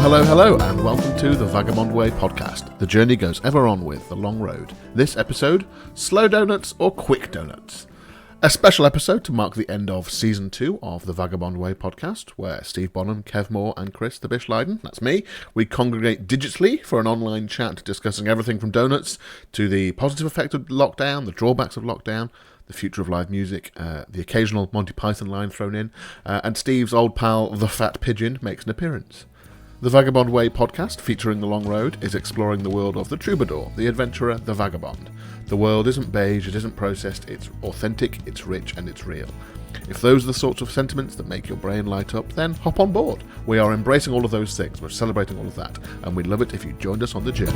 Hello, and welcome to the Vagabond Way podcast. The journey goes ever on with the long road. This episode, slow donuts or quick donuts. A special episode to mark the end of Season 2 of the Vagabond Way podcast, where Steve Bonham, Kev Moore and Chris, the Bish Lydon, that's me, we congregate digitally for an online chat discussing everything from donuts to the positive effect of lockdown, the drawbacks of lockdown, the future of live music, the occasional Monty Python line thrown in, and Steve's old pal, the Fat Pigeon, makes an appearance. The Vagabond Way podcast, featuring the long road, is exploring the world of the troubadour, the adventurer, the vagabond. The world isn't beige, it isn't processed, it's authentic, it's rich, and it's real. If those are the sorts of sentiments that make your brain light up, then hop on board. We are embracing all of those things, we're celebrating all of that, and we'd love it if you joined us on the journey.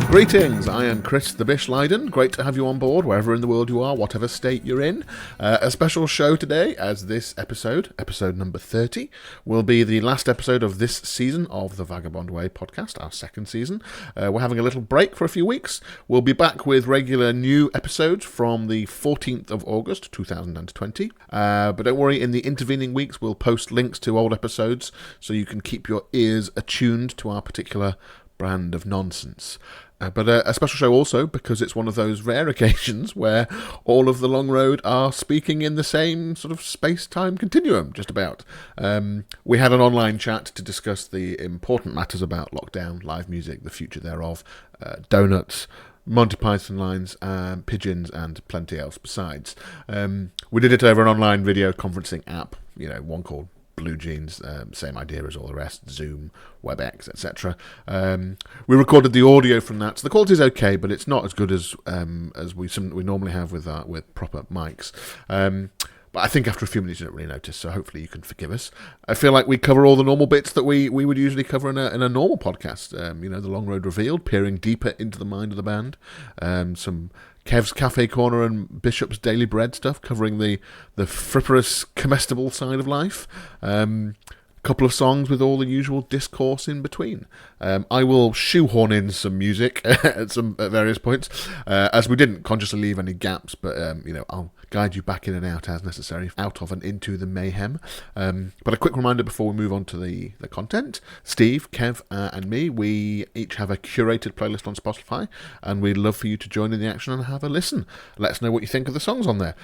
Greetings, I am Chris the Bish Lydon. Great to have you on board wherever in the world you are, whatever state you're in. A special show today, as this episode number 30, will be the last episode of this season of the Vagabond Way podcast, our second season. We're having a little break for a few weeks. We'll be back with regular new episodes from the 14th of August 2020. But don't worry, in the intervening weeks we'll post links to old episodes so you can keep your ears attuned to our particular brand of nonsense. But a special show also because it's one of those rare occasions where all of the long road are speaking in the same sort of space-time continuum, just about. We had an online chat to discuss the important matters about lockdown, live music, the future thereof, donuts, Monty Python lines, pigeons, and plenty else besides. We did it over an online video conferencing app, one called Blue Jeans, same idea as all the rest, Zoom, WebEx, etc. We recorded the audio from that, so the quality is okay, but it's not as good as we normally have with proper mics. But I think after a few minutes you don't really notice, so hopefully you can forgive us. I feel like we cover all the normal bits that we would usually cover in a normal podcast. The Long Road Revealed, peering deeper into the mind of the band. Some Kev's Cafe Corner and Bishop's Daily Bread stuff, covering the frivolous, comestible side of life. Couple of songs with all the usual discourse in between. I will shoehorn in some music at various points, as we didn't consciously leave any gaps, but I'll guide you back in and out as necessary, out of and into the mayhem. But a quick reminder before we move on to the content. Steve, Kev, and me, we each have a curated playlist on Spotify, and we'd love for you to join in the action and have a listen. Let us know what you think of the songs on there.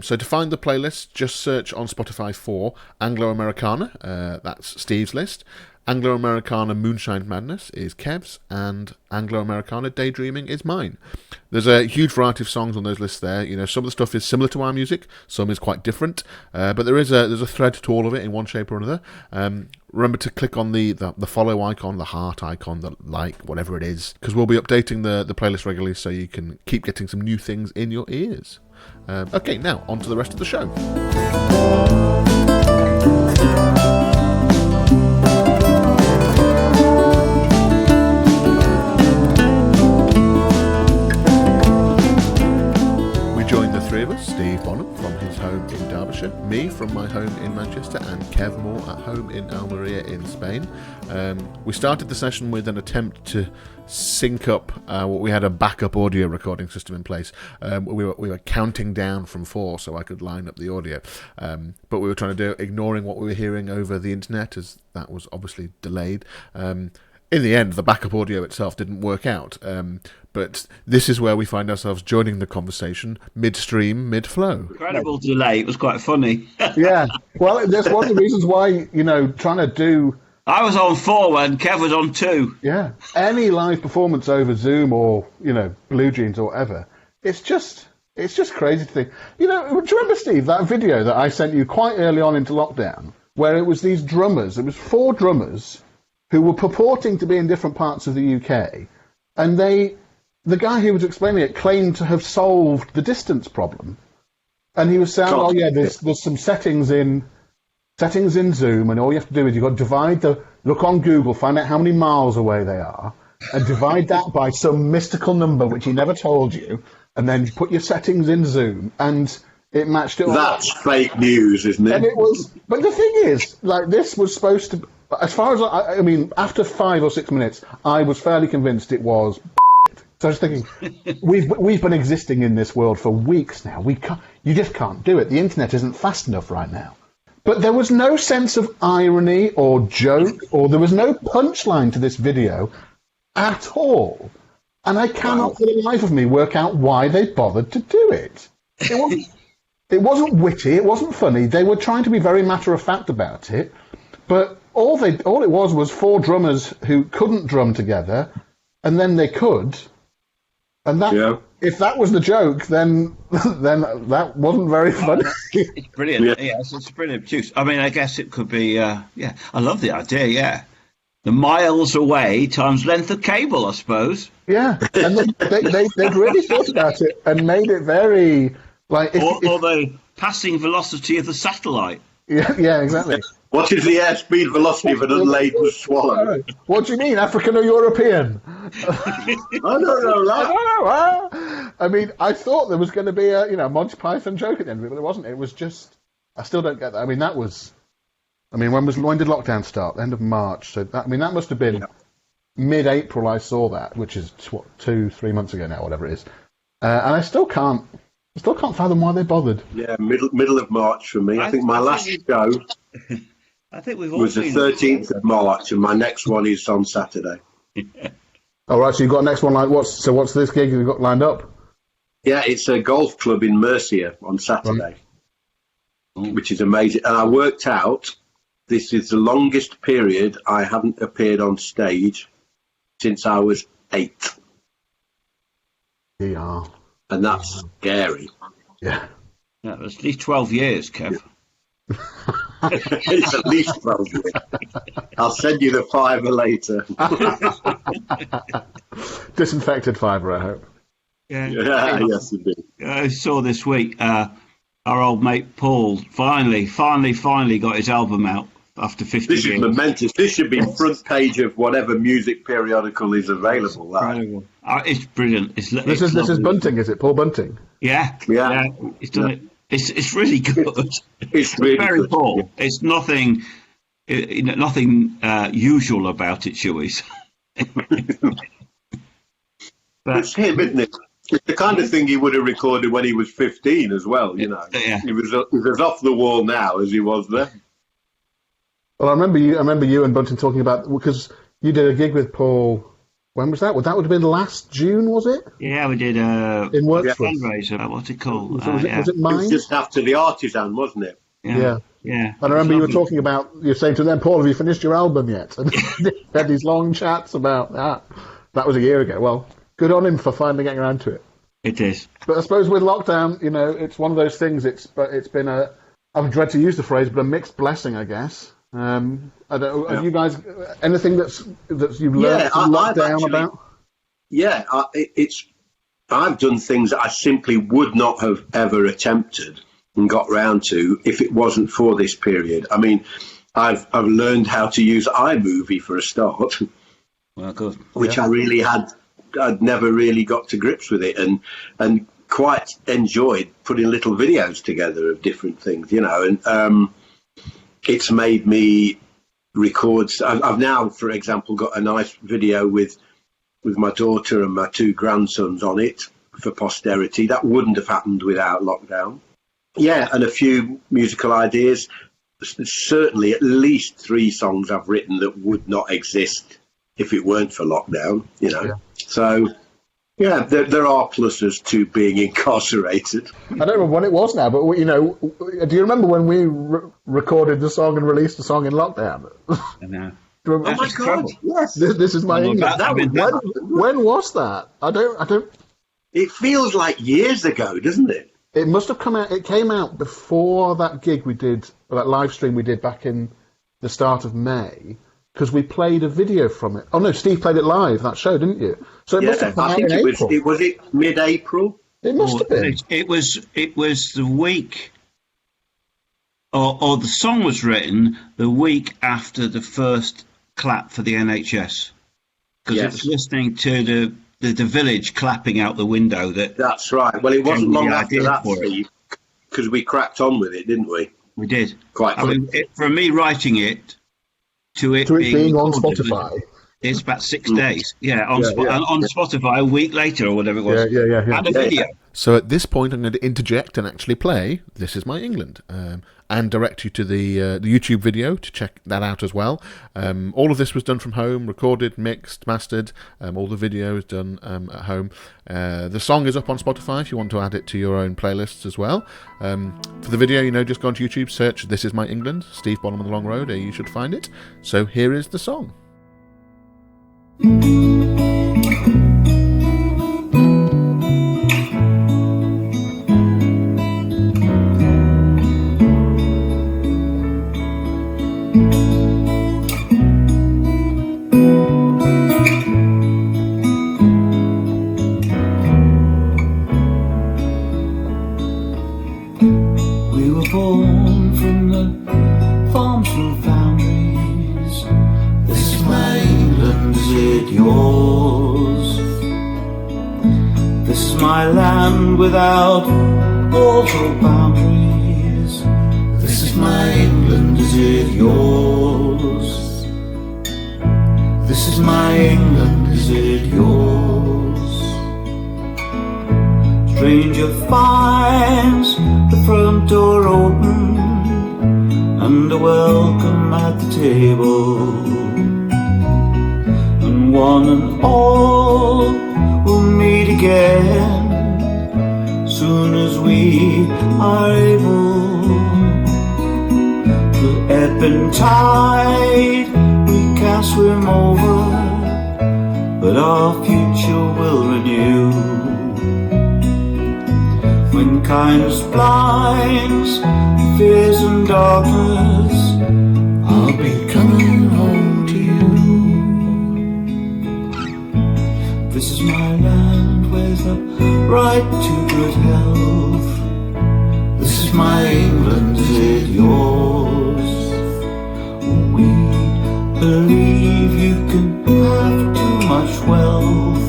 So to find the playlist, just search on Spotify for Anglo-Americana. That's Steve's list. Anglo-Americana Moonshine Madness is Kev's, and Anglo-Americana Daydreaming is mine. There's a huge variety of songs on those lists there. Some of the stuff is similar to our music, some is quite different, but there's a thread to all of it in one shape or another. Remember to click on the follow icon, the heart icon, the like, whatever it is, because we'll be updating the playlist regularly so you can keep getting some new things in your ears. Okay, now on to the rest of the show. Three of us, Steve Bonham from his home in Derbyshire, me from my home in Manchester, and Kev Moore at home in Almeria in Spain. We started the session with an attempt to sync up we had a backup audio recording system in place. We were counting down from 4 so I could line up the audio, but we were trying to do ignoring what we were hearing over the internet, as that was obviously delayed. In the end, the backup audio itself didn't work out, but this is where we find ourselves joining the conversation midstream, mid-flow. Incredible delay. It was quite funny. Yeah. Well, that's one of the reasons why, trying to do... I was on 4 when Kev was on 2. Yeah. Any live performance over Zoom or, Blue Jeans or whatever, it's just crazy to think. Do you remember, Steve, that video that I sent you quite early on into lockdown, where it was these drummers, it was 4 drummers who were purporting to be in different parts of the UK, and the guy who was explaining it claimed to have solved the distance problem. And he was saying, there's some settings in Zoom, and all you have to do is you've got to look on Google, find out how many miles away they are, and divide that by some mystical number which he never told you, and then put your settings in Zoom, and it matched it all. That's fake news, isn't it? And it was, but the thing is, this was supposed to, as far as after 5 or 6 minutes, I was fairly convinced it was So I was thinking, we've been existing in this world for weeks now. You just can't do it. The internet isn't fast enough right now. But there was no sense of irony or joke, or there was no punchline to this video at all. And I cannot for the life of me work out why they bothered to do it. It wasn't witty, it wasn't funny. They were trying to be very matter-of-fact about it, but all it was 4 drummers who couldn't drum together, and then they could. And if that was the joke, then that wasn't very funny. It's brilliant. Yeah, it's brilliant juice. I mean, I guess it could be. I love the idea. Yeah, the miles away times length of cable, I suppose. Yeah, and they'd really thought about it and made it very like. Or the passing velocity of the satellite. Yeah, exactly. What is the airspeed velocity of an unladen swallow? What do you mean, African or European? I don't know. I mean, I thought there was going to be a Monty Python joke at the end of it, but it wasn't. It was just, I still don't get that. I mean, when did lockdown start? End of March. So that must have been mid-April. I saw that, which is 2-3 months ago now, whatever it is. And I still can't fathom why they bothered. Yeah, middle of March for me. I think my last show. I think we've all was the 13th of March, and my next one is on Saturday. All right, so you've got a next one what's this gig you've got lined up? Yeah, it's a golf club in Mercia on Saturday, which is amazing. And I worked out this is the longest period I haven't appeared on stage since I was 8. Yeah. And that's scary. Yeah. That was at least 12 years, Kev. It's at least 12 years. I'll send you the fiver later. Disinfected fiver, I hope. Yeah, yes, indeed. I saw this week our old mate Paul finally got his album out after 50 years. This is momentous. This should be front page of whatever music periodical is available. Incredible. It's brilliant. This is Bunting, is it? Paul Bunting? Yeah. He's done it. It's really good. It's really very good. Paul. Yeah. It's nothing usual about it, shall we say? It's him, isn't it? It's the kind of thing he would have recorded when he was 15 as well, you know. Yeah. He was as off the wall now as he was then. Well, I remember you and Bunting talking about, because you did a gig with Paul. When was that? Well, that would have been last June, was it? Yeah, we did in Worksworth. Fundraiser. What's it called? Was it mine? It was just after the Artisan, wasn't it? Yeah. And I remember you were talking about, you're saying to them, Paul, have you finished your album yet? And they had these long chats about that. That was a year ago. Well, good on him for finally getting around to it. It is. But I suppose with lockdown, it's one of those things. It's been I dread to use the phrase, but a mixed blessing, I guess. I don't. Have you guys anything that you've learned from lockdown about? Yeah, I've done things that I simply would not have ever attempted and got round to if it wasn't for this period. I mean, I've learned how to use iMovie for a start. Well, good. Which I'd never really got to grips with it, and quite enjoyed putting little videos together of different things, and it's made me record. I've now, for example, got a nice video with my daughter and my 2 grandsons on it for posterity. That wouldn't have happened without lockdown. Yeah, and a few musical ideas. Certainly at least 3 songs I've written that would not exist if it weren't for lockdown, Yeah. So, yeah, there are pluses to being incarcerated. I don't remember when it was now, but, do you remember when we recorded the song and released the song in lockdown? I know. Oh my God! Yes, this is my English. When was that? I don't. It feels like years ago, doesn't it? It must have come out. It came out before that gig we did, that live stream we did back in the start of May, because we played a video from it. Oh no, Steve played it live, that show, didn't you? So it must have come out in April. Was it mid-April? It must have been. It was the week, or the song was written the week after the first clap for the NHS, because it was listening to the village clapping out the window. That's right. Well, it wasn't long after that, Steve, because we cracked on with it, didn't we? We did. Quite. I mean, from me writing it to it being on Spotify. It's about 6 days. Yeah, on Yeah. Spotify a week later or whatever it was. Yeah. And a video. So at this point, I'm going to interject and actually play "This Is My England" and direct you to the YouTube video to check that out as well. All of this was done from home, recorded, mixed, mastered. All the video is done at home. The song is up on Spotify if you want to add it to your own playlists as well. For the video, just go onto YouTube, search "This Is My England," Steve Bonham on the Long Road, you should find it. So here is the song. We were born from the farms through foundries. This is my England, is it yours? This is my land without walls or boundaries. This is my England, is it yours? This is my England, is it yours? Stranger finds the front door open and a welcome at the table, and one and all will meet again soon as we are able. Through ebb and tide we can swim over, but our future will renew. When kindness blinds fears and darkness, I'll be coming home to you. This is my land with a right to good health. This is my England, is it yours? We believe you can have too much wealth.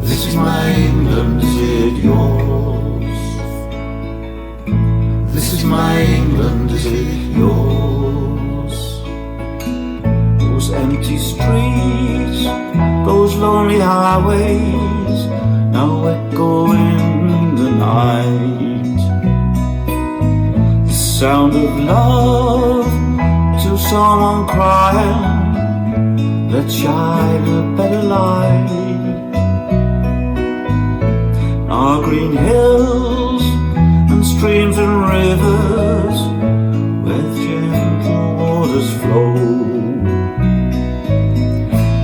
This is my England, is it yours? This is my England, is it yours? Those empty streets, those lonely highways, now echo in the night. The sound of love to someone crying, let's shine a better light. Our green hills and streams and rivers where gentle waters flow,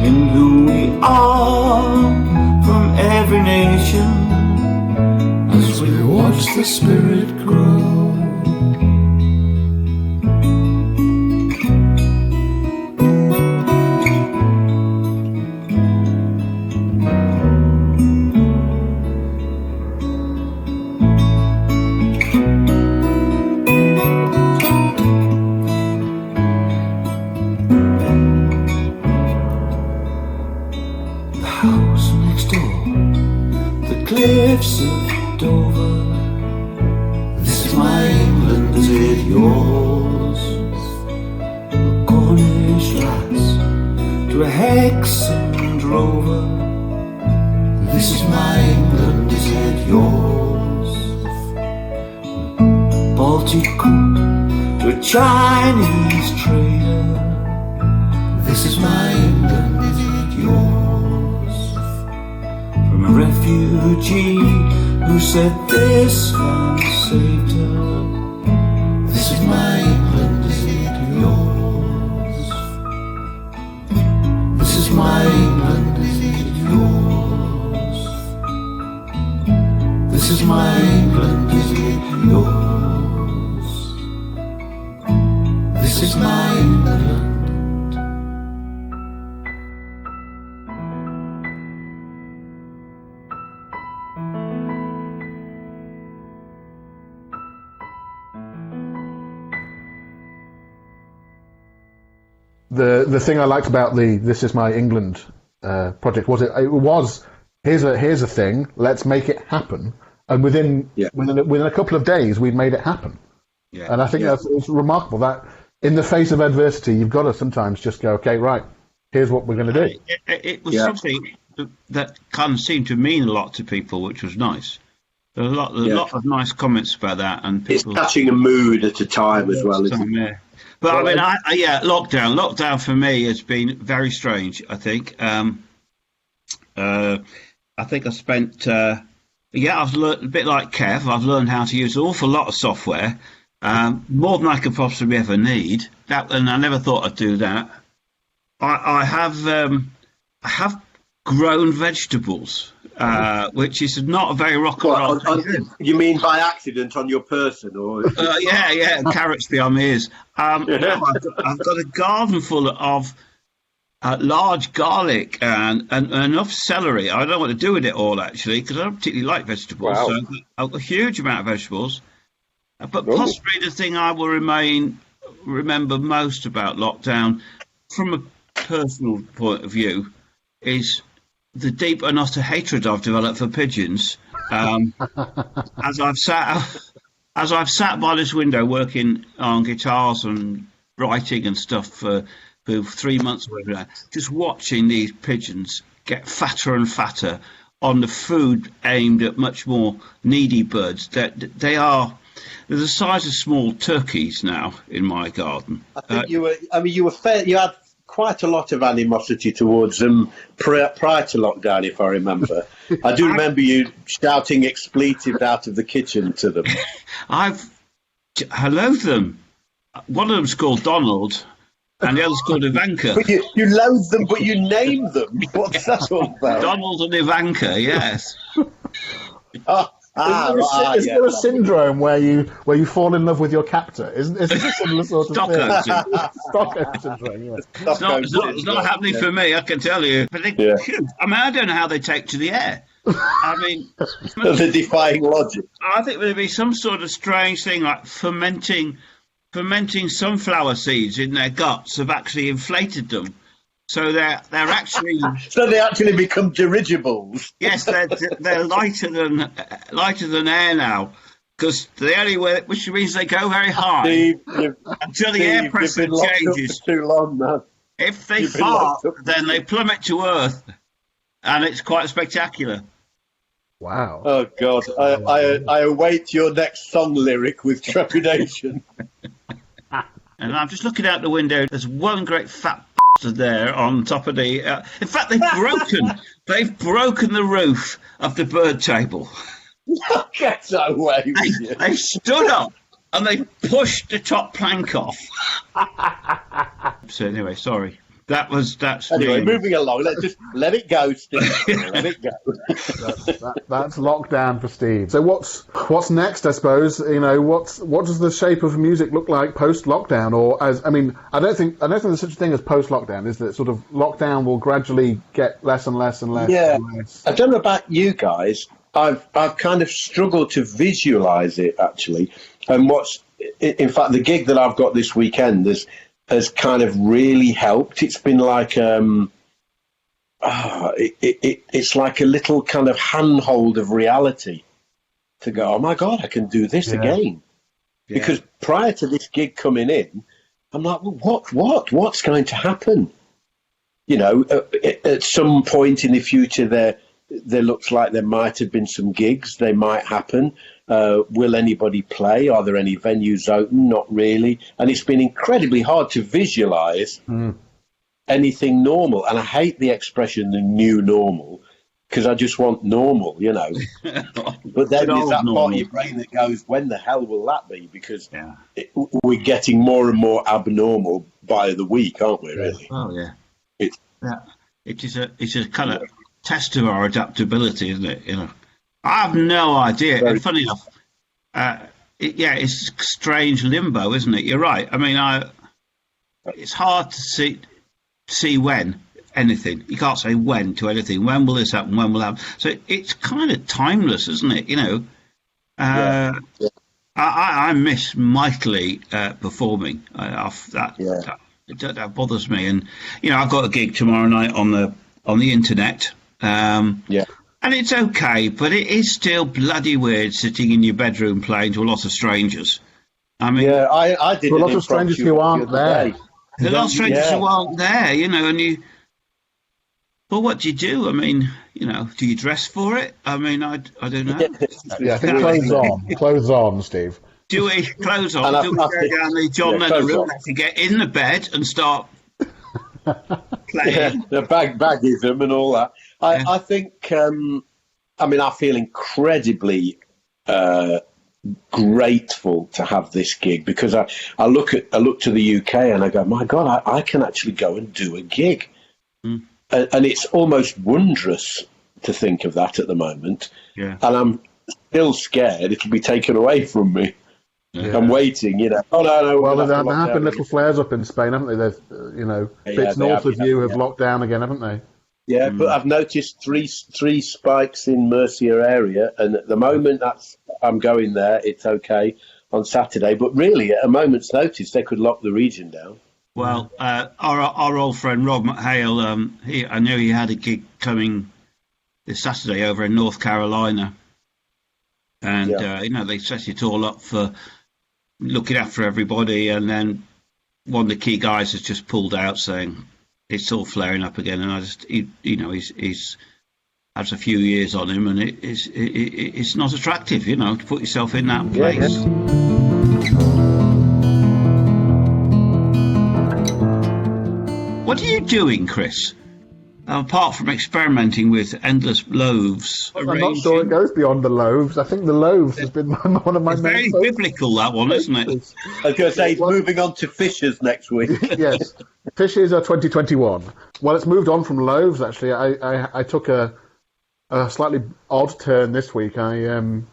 in who we are from every nation as we watch the spirit grow. Cliffs of Dover, this is my England, is it yours? A Cornish lass to a Hexham drover, this is my England, is it yours? Baltic cook to a Chinese trader, this is my England, is it yours? From a refugee who said this man saved her, this is my England, is it yours? This is my England, is it yours? This is my England, is it yours? This is my England. The thing I liked about the "This Is My England" project was it was here's a thing, let's make it happen, and within a couple of days we'd made it happen. Yeah. And I think it's remarkable that in the face of adversity you've got to sometimes just go, okay, right, here's what we're going to do. It was something that kind of seemed to mean a lot to people, which was nice. There were a lot of nice comments about that, and people, it's catching a mood at a time as well. Isn't it? But I mean, lockdown for me has been very strange. I think. I think I spent. I've learned a bit like Kev. I've learned how to use an awful lot of software, more than I could possibly ever need. And I never thought I'd do that. I have grown vegetables. Which is not a very rock and roll thing. You mean by accident on your person, or? Carrots behind my ears. I've got a garden full of large garlic and enough celery. I don't know what to do with it all, actually, because I don't particularly like vegetables. Wow. So I've got a huge amount of vegetables. But possibly the thing I will remember most about lockdown, from a personal point of view, is the deep and utter hatred I've developed for pigeons. As I've sat by this window working on guitars and writing and stuff for 3 months, just watching these pigeons get fatter and fatter on the food aimed at much more needy birds. They're the size of small turkeys now in my garden. I think you were fair. You had quite a lot of animosity towards them prior to lockdown, if I remember. I do remember you shouting expletives out of the kitchen to them. I loathe them. One of them's called Donald, and the other's called Ivanka. But you loathe them, but you name them. What's that all about? Donald and Ivanka, yes. Is there a syndrome where you fall in love with your captor? Isn't it a similar sort of thing? Stockholm syndrome. Yeah. It's not happening for me, I can tell you. But I mean, I don't know how they take to the air. I mean, they're defying logic. I think there'd be some sort of strange thing like fermenting sunflower seeds in their guts have actually inflated them. So they're actually so they actually become dirigibles. Yes, they're lighter than air now, because the only way, which means they go very high until the air pressure changes. For too long now. If they fart, then they plummet to earth, and it's quite spectacular. Wow! Oh God, I await your next song lyric with trepidation. And I'm just looking out the window. There's one great fat there on top of the. In fact, they've broken the roof of the bird table. Get away with you! They stood up and they pushed the top plank off. So anyway, sorry. That's anyway. Moving along. Let's let it go, Steve. Let it go. That's lockdown for Steve. So what's next? I suppose what does the shape of music look like post lockdown? Or I don't think there's such a thing as post lockdown. Is that sort of lockdown will gradually get less and less and less? Yeah. And less. I don't know about you guys. I've kind of struggled to visualize it actually. And in fact the gig that I've got this weekend has kind of really helped. It's been like it's like a little kind of handhold of reality to go, oh my God, I can do this again. Yeah. Because prior to this gig coming in, I'm like, well, what's going to happen? At some point in the future, there looks like there might have been some gigs. They might happen. Will anybody play? Are there any venues open? Not really. And it's been incredibly hard to visualize anything normal. And I hate the expression, the new normal, because I just want normal, But then there's that part of your brain that goes, when the hell will that be? Because we're getting more and more abnormal by the week, aren't we, really? Oh, yeah. It's a kind of test of our adaptability, isn't it? I have no idea. And funny enough, it's strange limbo, isn't it? You're right. I mean, it's hard to see when anything. You can't say when to anything. When will this happen? When will it happen? So it's kind of timeless, isn't it? I miss mightily performing. That bothers me. And I've got a gig tomorrow night on the internet. And it's okay, but it is still bloody weird sitting in your bedroom playing to a lot of strangers. I mean, I did. A lot of strangers who aren't there. There are strangers who aren't there, and Well, what do you do? I mean, do you dress for it? I mean, I don't know. Yeah, I think clothes on, Steve. Do we clothes on? Do we go down the John Lennon route to get in the bed and start playing? The baggism and all that. I think. I feel incredibly grateful to have this gig, because I look to the UK and I go, my God, I can actually go and do a gig. And it's almost wondrous to think of that at the moment. Yeah. And I'm still scared it'll be taken away from me. Yeah. I'm waiting, Oh, no. Well, there have been little flares up in Spain, haven't they? There's, bits north of you have locked down again, haven't they? Yeah, but I've noticed three spikes in Murcia area, and at the moment I'm going there, it's okay on Saturday. But really, at a moment's notice, they could lock the region down. Well, our old friend Rob McHale, I know he had a gig coming this Saturday over in North Carolina, and they set it all up for looking after everybody, and then one of the key guys has just pulled out saying it's all flaring up again, and he's has a few years on him, and it's not attractive, to put yourself in that place. What are you doing, Chris? Apart from experimenting with endless loaves. I'm not sure it goes beyond the loaves. I think the loaves has been one of my main. Very biblical, that one, isn't it? I was going to say, moving on to fishes next week. Yes, fishes are 2021. Well, it's moved on from loaves, actually. I took a slightly odd turn this week. My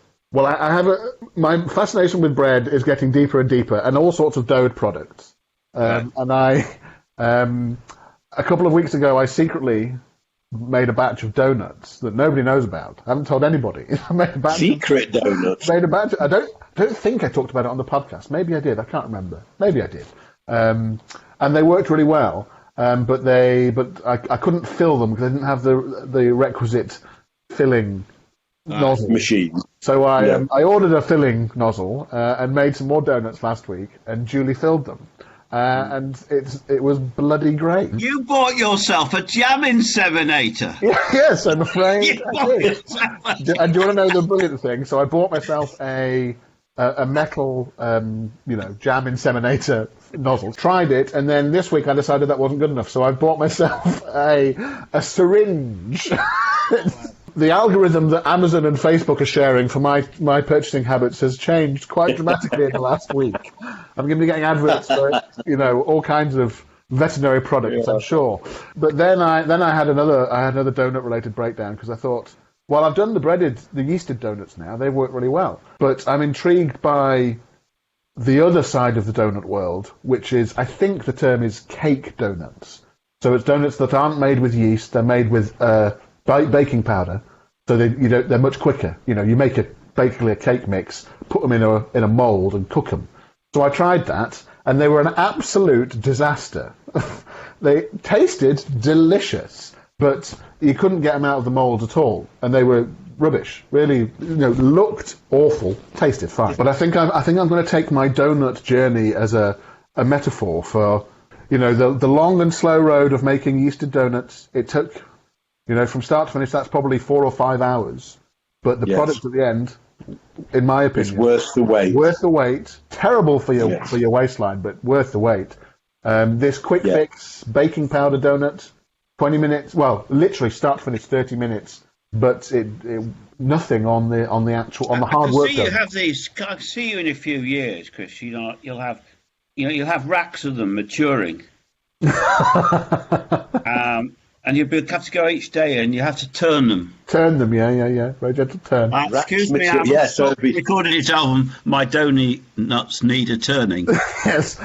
fascination with bread is getting deeper and deeper, and all sorts of doughed products. A couple of weeks ago, I secretly made a batch of donuts that nobody knows about. I haven't told anybody. I made a batch Secret donuts. Made a batch. I don't think I talked about it on the podcast. Maybe I did. I can't remember. Maybe I did. And they worked really well. But I couldn't fill them because I didn't have the requisite filling nozzle machine. So I ordered a filling nozzle and made some more donuts last week and duly filled them. And it was bloody great. You bought yourself a jam inseminator. Yes, I'm afraid I did. And do you want to know the brilliant thing? So I bought myself a metal, jam inseminator nozzle. Tried it, and then this week I decided that wasn't good enough. So I bought myself a syringe. The algorithm that Amazon and Facebook are sharing for my purchasing habits has changed quite dramatically in the last week. I'm going to be getting adverts for, all kinds of veterinary products, I'm sure. But then I had another donut related breakdown because I thought, well, I've done the yeasted donuts now. They work really well. But I'm intrigued by the other side of the donut world, which is, I think the term is cake donuts. So it's donuts that aren't made with yeast. They're made with baking powder, so they're much quicker. You make basically a cake mix, put them in a mold and cook them. So I tried that, and they were an absolute disaster. They tasted delicious, but you couldn't get them out of the mold at all, and they were rubbish. Really, looked awful, tasted fine. But I think I'm going to take my donut journey as a metaphor for the long and slow road of making yeasted donuts. It took. From start to finish, that's probably 4 or 5 hours. But the product at the end, in my opinion, is worth the wait. Worth the wait. Terrible for your waistline, but worth the wait. This quick fix baking powder donut, 20 minutes. Well, literally start to finish, 30 minutes. But it nothing on the hard work. I can see you in a few years, Chris. You'll have racks of them maturing. And you'll have to go each day, and you have to turn them. Turn them, yeah. Very gentle turn. Excuse me, I recorded his album, My Donuts Need a Turning. Yes.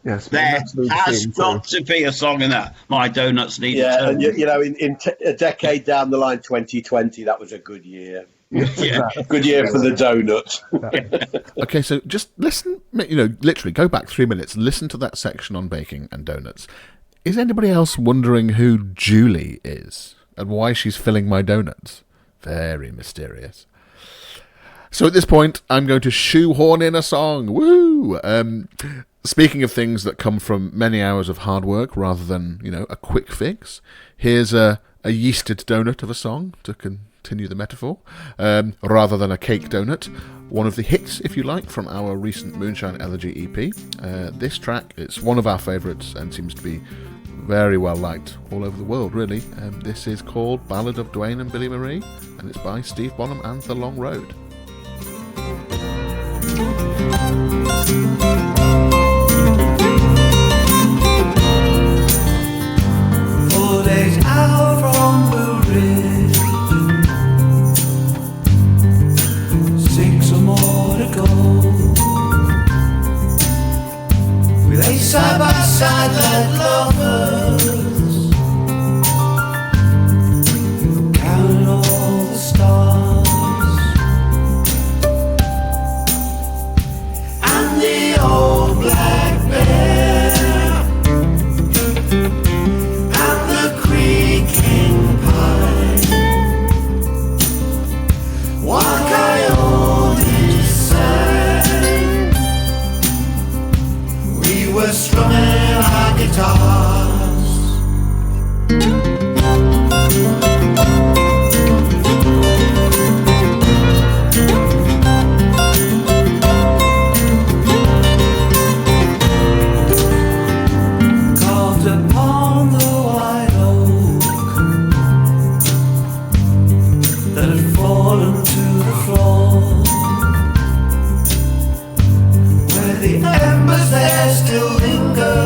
Yes. There has got to be a song in that, My Donuts Need a Turning. Yeah, in a decade down the line, 2020, that was a good year. Yeah. Good year for the donuts. Okay, so just listen, literally go back 3 minutes, listen to that section on baking and donuts. Is anybody else wondering who Julie is and why she's filling my donuts? Very mysterious. So at this point, I'm going to shoehorn in a song. Woo! Speaking of things that come from many hours of hard work rather than, a quick fix, here's a a yeasted donut of a song, to continue the metaphor, rather than a cake donut. One of the hits, if you like, from our recent Moonshine Elegy EP. This track, it's one of our favourites and seems to be very well liked all over the world, really. This is called Ballad of Dwayne and Billy Marie, and it's by Steve Bonham and The Long Road. 4 days out from Blue Ridge, 6 or more to go. We lay side by side like lovers, counting all the stars. And the old black bear and the creaking pine, one coyote sang. We were strumming our guitars. Carved upon the white oak that had fallen to the floor, where the embers there still linger.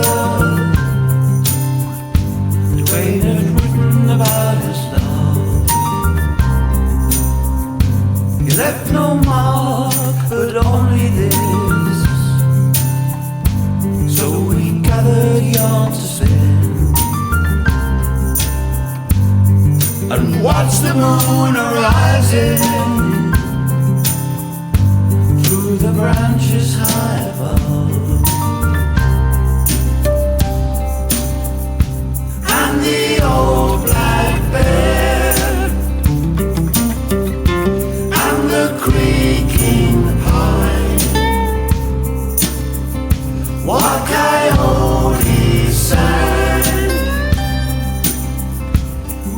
Dwayne had written about his love. He left no mark, but only this. So we gathered yarn to spin and watched the moon arising through the branches high above. And the old black bear and the creaking pine, what coyote sang.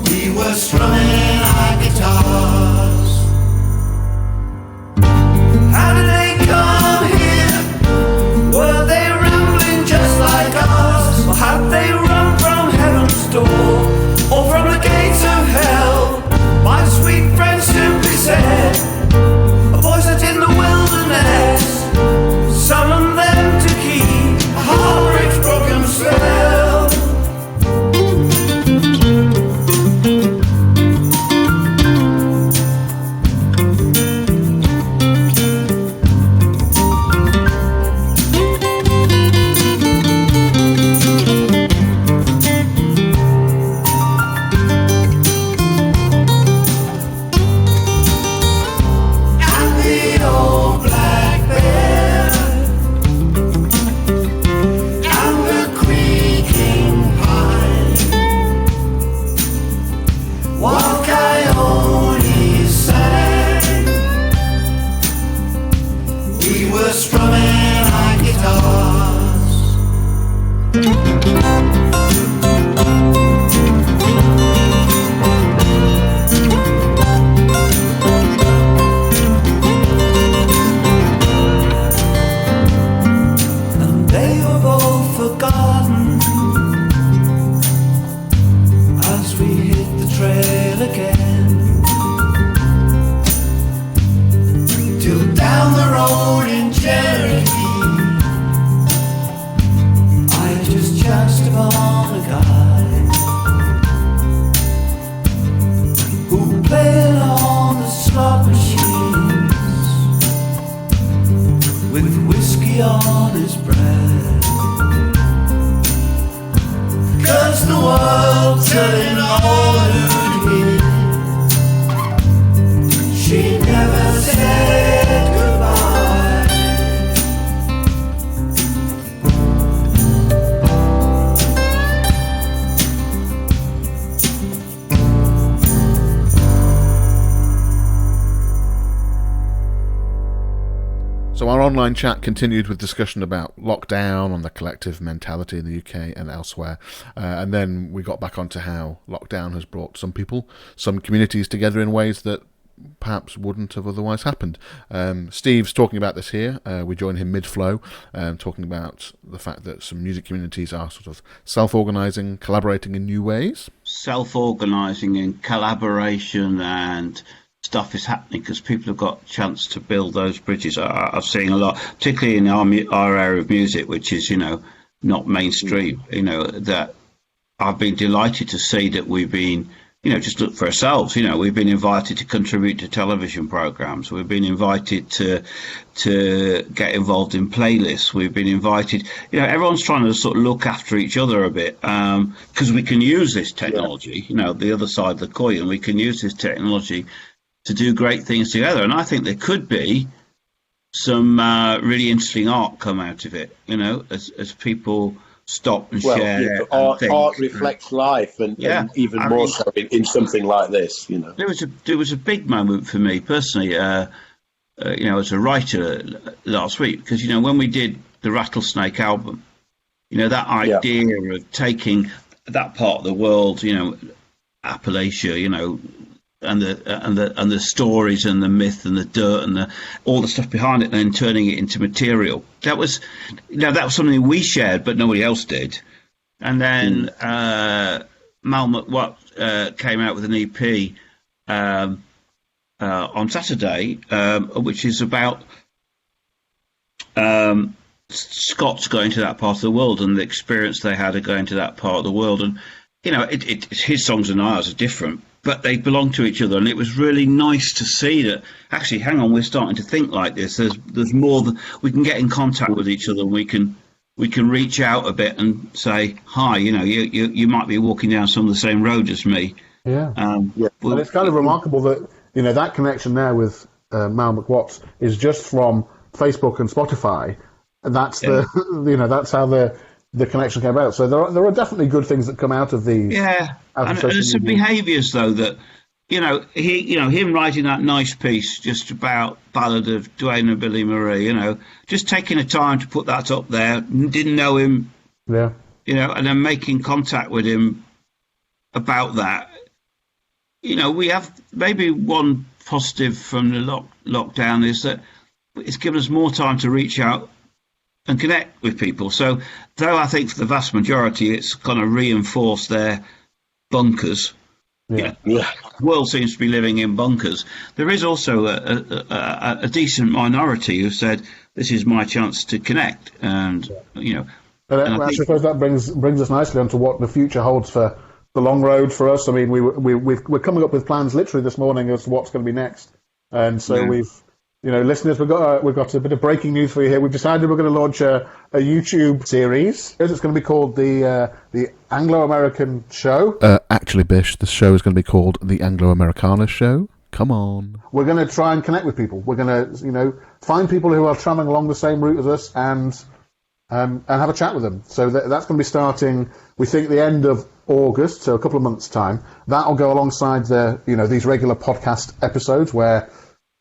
We were strumming our guitars. How did they come here? Were they rambling just like us? Or had they run from heaven's door, or from the gates of hell? My sweet friend simply said, a voice that's in the wilderness summoned them to keep a heartbreak's broken spell. And the old black bear and the creaking pine, one coyote sang. We were strumming our guitars. And they were both forgotten as we hit the trail again, till down the road in Cherokee I just chanced upon a guy who played on the slot machines with whiskey on his breath. 'Cause the world telling all who'd hear, she never said goodbye. So So our online chat continued with discussion about lockdown and the collective mentality in the UK and elsewhere. And then we got back onto how lockdown has brought some people, some communities together in ways that perhaps wouldn't have otherwise happened. Steve's talking about this here. We join him mid-flow, talking about the fact that some music communities are sort of self-organising, collaborating in new ways. Self-organising and collaboration and stuff is happening because people have got a chance to build those bridges. I've seen a lot, particularly in our area of music, which is, not mainstream, that I've been delighted to see that we've been, just look for ourselves. We've been invited to contribute to television programs. We've been invited to get involved in playlists. We've been invited. Everyone's trying to sort of look after each other a bit because we can use this technology. The other side of the coin, we can use this technology to do great things together. And I think there could be some really interesting art come out of it. As people stop and share. Art reflects life, and even more so in something like this. There was a big moment for me personally, as a writer last week, because when we did the Rattlesnake album, that idea of taking that part of the world, Appalachia, and the stories and the myth and the dirt and all the stuff behind it, and then turning it into material. That was something we shared, but nobody else did. And then Mal McWatt came out with an EP on Saturday, which is about Scots going to that part of the world and the experience they had of going to that part of the world. And his songs and ours are different, but they belong to each other, and it was really nice to see that. Actually, hang on, we're starting to think like this. There's more that we can get in contact with each other. We can reach out a bit and say hi. You might be walking down some of the same road as me. Yeah. And it's kind of remarkable that that connection there with Mal McWatts is just from Facebook and Spotify, and that's that's how the connection came about. So there are definitely good things that come out of these. Yeah, and there's some behaviours though that him writing that nice piece just about Ballad of Duane and Billy Marie. Just taking the time to put that up there. Didn't know him. Yeah. And then making contact with him about that. We have maybe one positive from the lockdown is that it's given us more time to reach out and connect with people. So, though I think for the vast majority it's kind of reinforced their bunkers. The world seems to be living in bunkers. There is also a decent minority who said, "This is my chance to connect," and And I suppose that brings us nicely onto what the future holds for the long road for us. I mean, we're coming up with plans literally this morning as to what's going to be next, and so we've. Listeners, we've got a bit of breaking news for you here. We've decided we're going to launch a YouTube series. It's going to be called the Anglo-American Show. Actually, Bish, the show is going to be called the Anglo-Americana Show. Come on. We're going to try and connect with people. We're going to, find people who are travelling along the same route as us and have a chat with them. So that's going to be starting, we think, the end of August, so a couple of months' time. That'll go alongside these regular podcast episodes where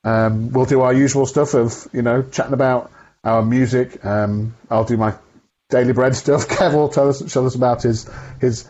we'll do our usual stuff of, chatting about our music. I'll do my daily bread stuff. Kev will show us about his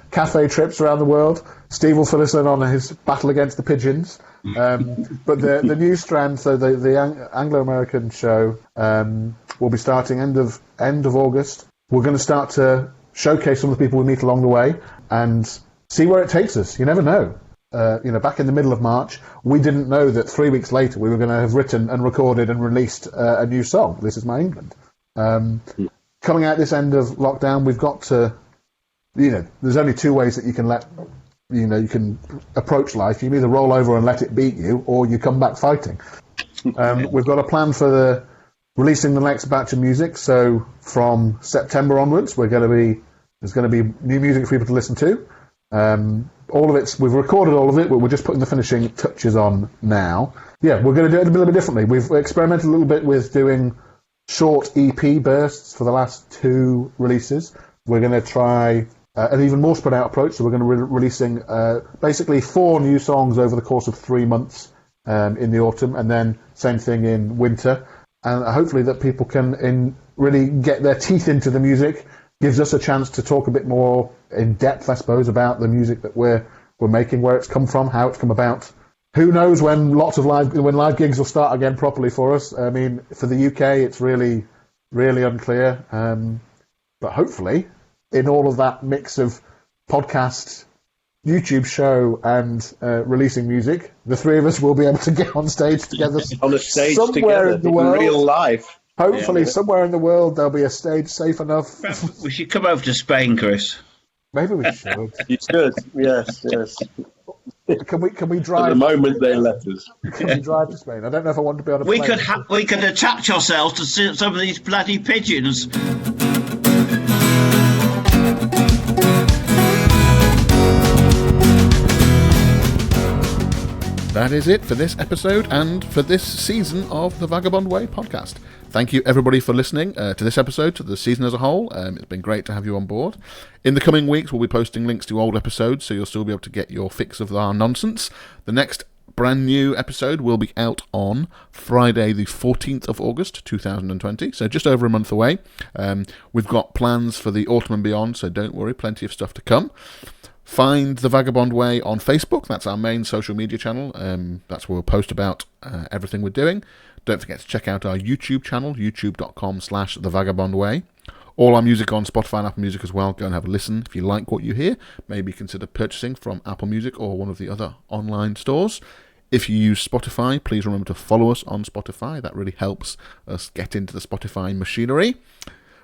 cafe trips around the world. Steve will fill us in on his battle against the pigeons. But the new strand, so the Anglo-American Show, will be starting end of August. We're going to start to showcase some of the people we meet along the way and see where it takes us. You never know. Back in the middle of March, we didn't know that 3 weeks later we were going to have written and recorded and released a new song, This Is My England. Coming out this end of lockdown, we've got to, there's only two ways that you can you can approach life. You can either roll over and let it beat you, or you come back fighting. We've got a plan for releasing the next batch of music. So from September onwards, there's going to be new music for people to listen to. All of we've recorded all of it, but we're just putting the finishing touches on now. Yeah, we're going to do it a little bit differently. We've experimented a little bit with doing short EP bursts for the last two releases. We're going to try an even more spread out approach, so we're going to be releasing basically 4 new songs over the course of 3 months in the autumn, and then same thing in winter. and hopefully that people can really get their teeth into the music. Gives us a chance to talk a bit more in depth, I suppose, about the music that we're making, where it's come from, how it's come about. Who knows when live gigs will start again properly for us? I mean, for the UK, it's really, really unclear. But hopefully, in all of that mix of podcast, YouTube show, and releasing music, the three of us will be able to get on stage together. On a stage somewhere together in the world, real life. Hopefully, somewhere in the world there'll be a stage safe enough. We should come over to Spain, Chris. Maybe we should. You should, yes. Can we At drive? the moment they let us. Can we drive to Spain? I don't know if I want to be on a We plane. we could attach ourselves to some of these bloody pigeons. That is it for this episode and for this season of the Vagabond Way podcast. Thank you, everybody, for listening to this episode, to the season as a whole. It's been great to have you on board. In the coming weeks, we'll be posting links to old episodes, so you'll still be able to get your fix of our nonsense. The next brand new episode will be out on Friday, the 14th of August, 2020, so just over a month away. We've got plans for the autumn and beyond, so don't worry, plenty of stuff to come. Find The Vagabond Way on Facebook. That's our main social media channel. That's where we'll post about everything we're doing. Don't forget to check out our YouTube channel, youtube.com/thevagabondway. All our music on Spotify and Apple Music as well. Go and have a listen. If you like what you hear, maybe consider purchasing from Apple Music or one of the other online stores. If you use Spotify, please remember to follow us on Spotify. That really helps us get into the Spotify machinery.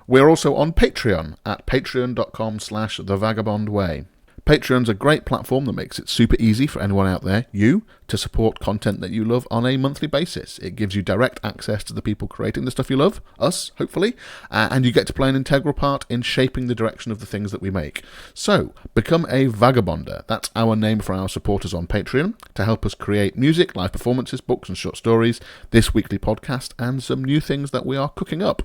We're also on Patreon at patreon.com/thevagabondway. Patreon's a great platform that makes it super easy for anyone out there, to support content that you love on a monthly basis. It gives you direct access to the people creating the stuff you love, us, hopefully, and you get to play an integral part in shaping the direction of the things that we make. So, become a Vagabonder. That's our name for our supporters on Patreon, to help us create music, live performances, books and short stories, this weekly podcast, and some new things that we are cooking up.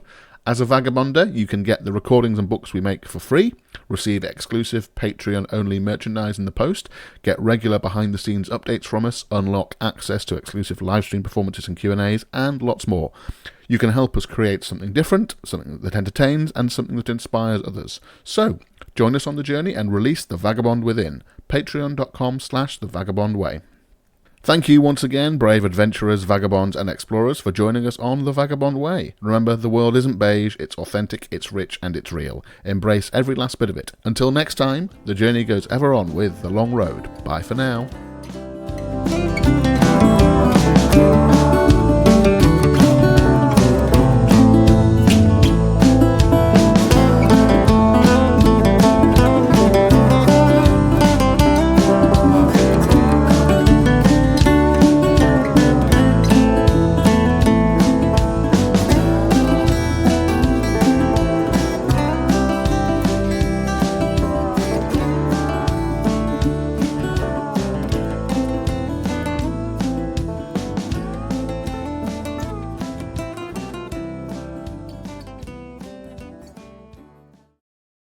As a Vagabonder, you can get the recordings and books we make for free, receive exclusive Patreon-only merchandise in the post, get regular behind-the-scenes updates from us, unlock access to exclusive live-stream performances and Q&As, and lots more. You can help us create something different, something that entertains, and something that inspires others. So, join us on the journey and release the vagabond within. Patreon.com/thevagabondway. Thank you once again, brave adventurers, vagabonds and explorers, for joining us on The Vagabond Way. Remember, the world isn't beige, it's authentic, it's rich and it's real. Embrace every last bit of it. Until next time, the journey goes ever on with The Long Road. Bye for now.